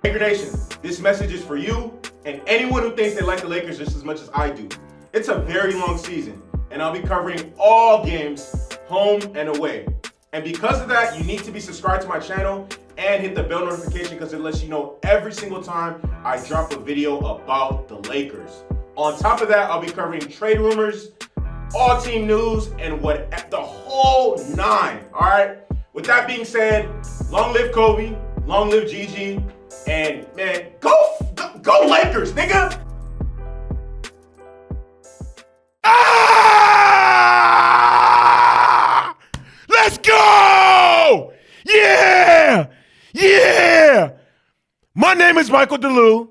Laker Nation, this message is for you and anyone who thinks they like the Lakers just as much as I do. It's a very long season, and I'll be covering all games, home and away. And because of that, you need to be subscribed to my channel and hit the bell notification because it lets you know every single time I drop a video about the Lakers. On top of that, I'll be covering trade rumors, all team news, and the whole nine, all right? With that being said, long live Kobe, long live Gigi, and man, go Lakers, nigga! Ah! Let's go! Yeah! Yeah! My name is Michael DeLue,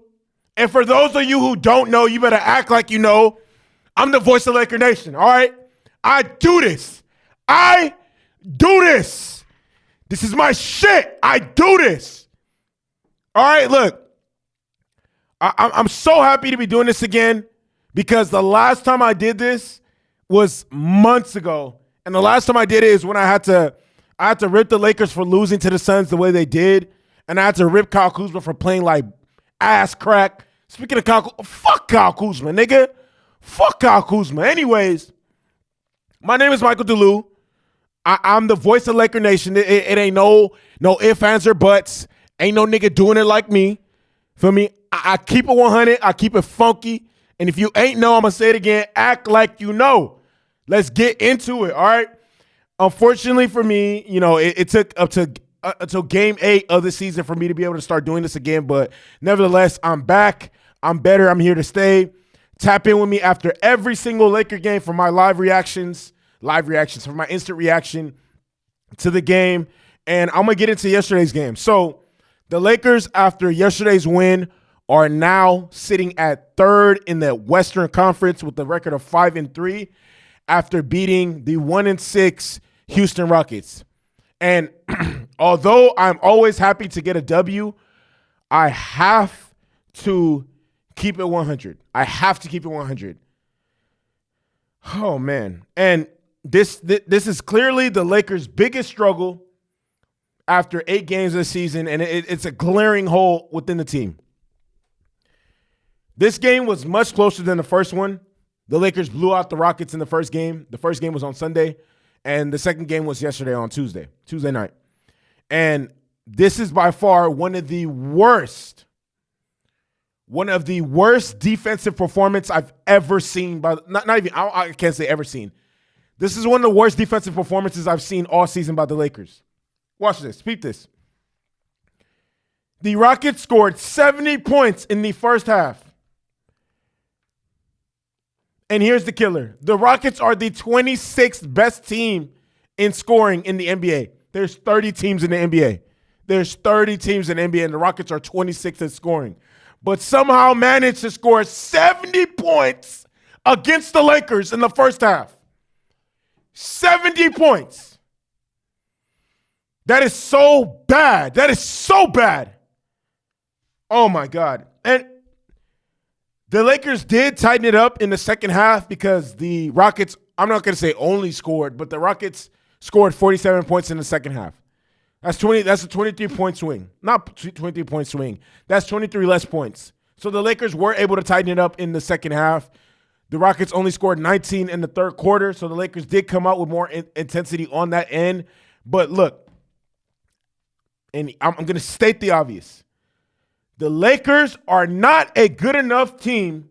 and for those of you who don't know, you better act like you know. I'm the voice of Laker Nation, all right? I do this. This is my shit. I do this. All right, look. I'm so happy to be doing this again because the last time I did this was months ago. And the last time I did it is when I had to rip the Lakers for losing to the Suns the way they did. And I had to rip Kyle Kuzma for playing like ass crack. Speaking of Kyle, fuck Kyle Kuzma, nigga. Fuck Kyle Kuzma. Anyways, my name is Michael DeLue. I'm the voice of Laker Nation. It ain't no ifs, ands, or buts. Ain't no nigga doing it like me. Feel me? I keep it 100. I keep it funky. And if you ain't know, I'm going to say it again. Act like you know. Let's get into it, all right? Unfortunately for me, it took up to until game 8 of the season for me to be able to start doing this again. But nevertheless, I'm back. I'm better. I'm here to stay. Tap in with me after every single Laker game for my live reactions, for my instant reaction to the game. And I'm going to get into yesterday's game. So the Lakers, after yesterday's win, are now sitting at 3rd in the Western Conference with a record of 5-3 after beating the 1-6 Houston Rockets. And although I'm always happy to get a W, I have to keep it 100. I have to keep it 100. Oh, man. And this is clearly the Lakers' biggest struggle after 8 games this season, and it's a glaring hole within the team. This game was much closer than the first one. The Lakers blew out the Rockets in the first game. The first game was on Sunday, and the second game was yesterday on Tuesday night. And this is by far one of the worst defensive performance I've ever seen. I can't say ever seen. This is one of the worst defensive performances I've seen all season by the Lakers. Watch this. Peep this. The Rockets scored 70 points in the first half. And here's the killer. The Rockets are the 26th best team in scoring in the NBA. There's 30 teams in the NBA. And the Rockets are 26th in scoring. But somehow managed to score 70 points against the Lakers in the first half. 70 points. That is so bad. Oh, my God. And the Lakers did tighten it up in the second half because the Rockets, I'm not going to say only scored, but the Rockets scored 47 points in the second half. That's a 23-point swing. Not 23-point swing. That's 23 less points. So the Lakers were able to tighten it up in the second half. The Rockets only scored 19 in the third quarter, so the Lakers did come out with more intensity on that end. But look, and I'm going to state the obvious. The Lakers are not a good enough team,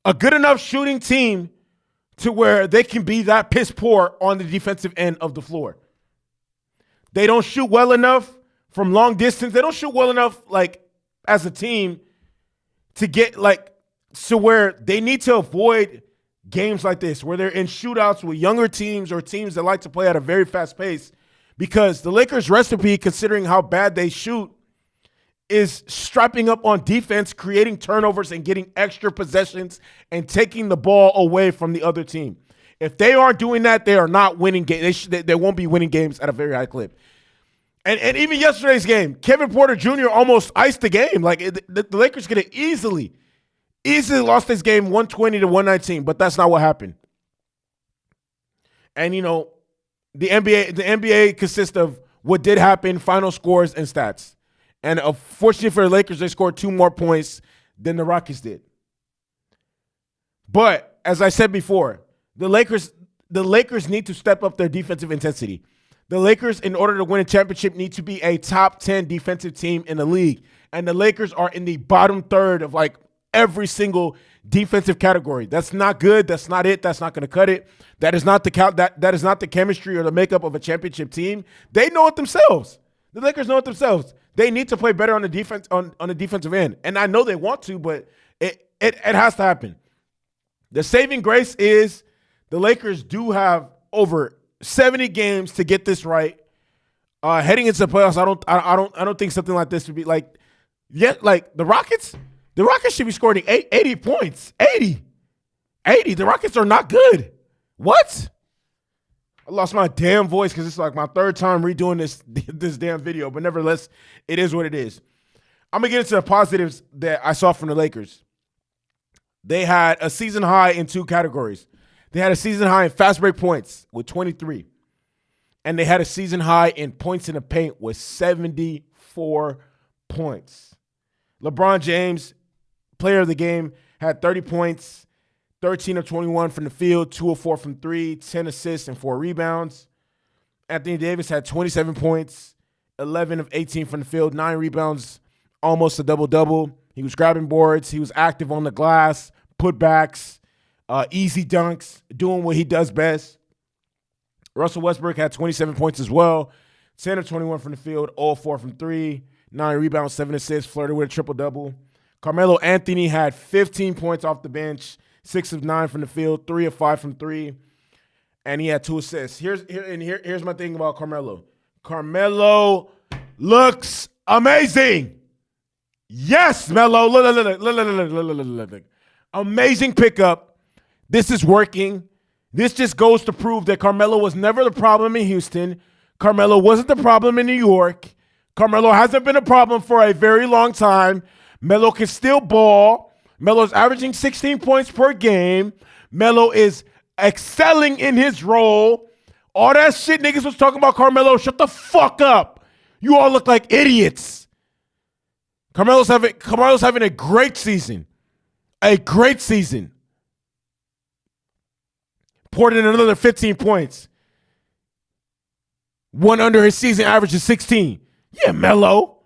a good enough shooting team to where they can be that piss poor on the defensive end of the floor. They don't shoot well enough from long distance. They don't shoot well enough, as a team to get, to where they need to avoid games like this, where they're in shootouts with younger teams or teams that like to play at a very fast pace, because the Lakers' recipe, considering how bad they shoot, is strapping up on defense, creating turnovers and getting extra possessions and taking the ball away from the other team. If they aren't doing that, they are not winning games. They won't be winning games at a very high clip. And even yesterday's game, Kevin Porter Jr. almost iced the game. The Lakers could have easily lost this game 120-119, but that's not what happened. And the NBA consists of what did happen, final scores, and stats. And unfortunately for the Lakers, they scored 2 more points than the Rockets did. But as I said before, the Lakers need to step up their defensive intensity. The Lakers, in order to win a championship, need to be a top 10 defensive team in the league. And the Lakers are in the bottom third of like every single defensive category. That's not good. That's not it. That's not going to cut it. That is not the chemistry or the makeup of a championship team. They know it themselves. The Lakers know it themselves. They need to play better on the defense on the defensive end. And I know they want to, but it has to happen. The saving grace is the Lakers do have over 70 games to get this right. Heading into the playoffs, I don't think something like this would be like the Rockets. The Rockets should be scoring 80 points. 80. The Rockets are not good. What? I lost my damn voice because it's like my third time redoing this damn video. But nevertheless, it is what it is. I'm going to get into the positives that I saw from the Lakers. They had a season high in 2 categories. They had a season high in fast break points with 23. And they had a season high in points in the paint with 74 points. LeBron James, player of the game, had 30 points, 13 of 21 from the field, 2 of 4 from 3, 10 assists, and 4 rebounds. Anthony Davis had 27 points, 11 of 18 from the field, 9 rebounds, almost a double-double. He was grabbing boards. He was active on the glass, putbacks, easy dunks, doing what he does best. Russell Westbrook had 27 points as well, 10 of 21 from the field, all 4 from 3, 9 rebounds, 7 assists, flirted with a triple-double. Carmelo Anthony had 15 points off the bench, 6 of 9 from the field, 3 of 5 from 3, and he had 2 assists. Here's my thing about Carmelo. Carmelo looks amazing. Yes, Melo. Look. Amazing pickup. This is working. This just goes to prove that Carmelo was never the problem in Houston. Carmelo wasn't the problem in New York. Carmelo hasn't been a problem for a very long time. Melo can still ball. Melo's averaging 16 points per game. Melo is excelling in his role. All that shit niggas was talking about Carmelo, shut the fuck up. You all look like idiots. Carmelo's having a great season. A great season. Poured in another 15 points. One under his season average is 16. Yeah, Melo.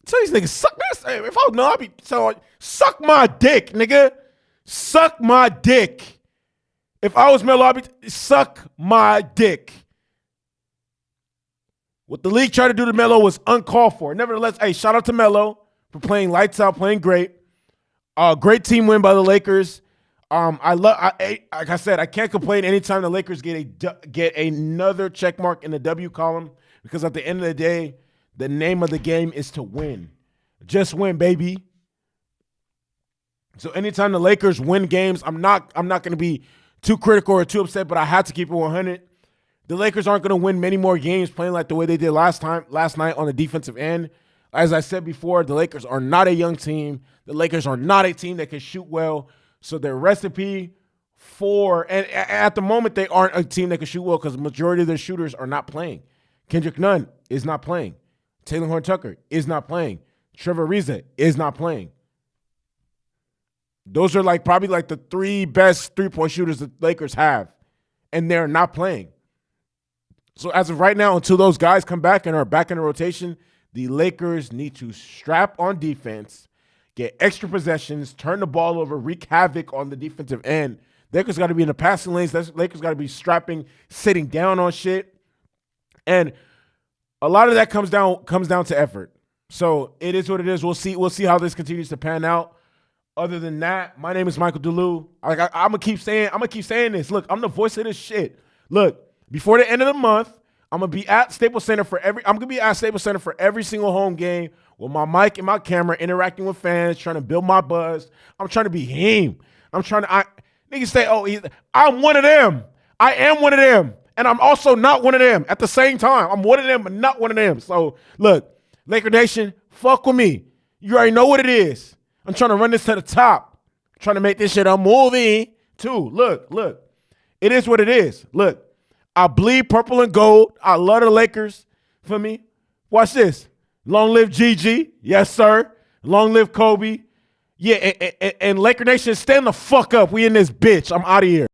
Tell these niggas, suck this. If I know, I'd be telling, suck my dick, nigga. Suck my dick. If I was Melo, I'd be, suck my dick. What the league tried to do to Melo was uncalled for. Nevertheless, hey, shout out to Melo for playing lights out, playing great. Great team win by the Lakers. Like I said, I can't complain anytime the Lakers get another check mark in the W column, because at the end of the day, the name of the game is to win. Just win, baby. So anytime the Lakers win games, I'm not going to be too critical or too upset, but I had to keep it 100. The Lakers aren't going to win many more games playing like the way they did last night on the defensive end. As I said before, the Lakers are not a young team. The Lakers are not a team that can shoot well. So their recipe and at the moment, they aren't a team that can shoot well because the majority of their shooters are not playing. Kendrick Nunn is not playing. Taylor Horn-Tucker is not playing. Trevor Ariza is not playing. Those are probably the 3 best three-point shooters the Lakers have, and they're not playing. So as of right now, until those guys come back and are back in the rotation, the Lakers need to strap on defense, get extra possessions, turn the ball over, wreak havoc on the defensive end. Lakers got to be in the passing lanes. Lakers got to be strapping, sitting down on shit. And a lot of that comes down to effort. So it is what it is. We'll see how this continues to pan out. Other than that, my name is Michael DeLu. I'm gonna keep saying this. Look, I'm the voice of this shit. Look, before the end of the month, I'm gonna be at Staples Center for every single home game with my mic and my camera, interacting with fans, trying to build my buzz. I'm trying to be him. Niggas say, I'm one of them. I am one of them. And I'm also not one of them at the same time. I'm one of them, but not one of them. So, look, Laker Nation, fuck with me. You already know what it is. I'm trying to run this to the top. I'm trying to make this shit a movie, too. Look. It is what it is. Look, I bleed purple and gold. I love the Lakers for me. Watch this. Long live Gigi. Yes, sir. Long live Kobe. Yeah, and Laker Nation, stand the fuck up. We in this bitch. I'm out of here.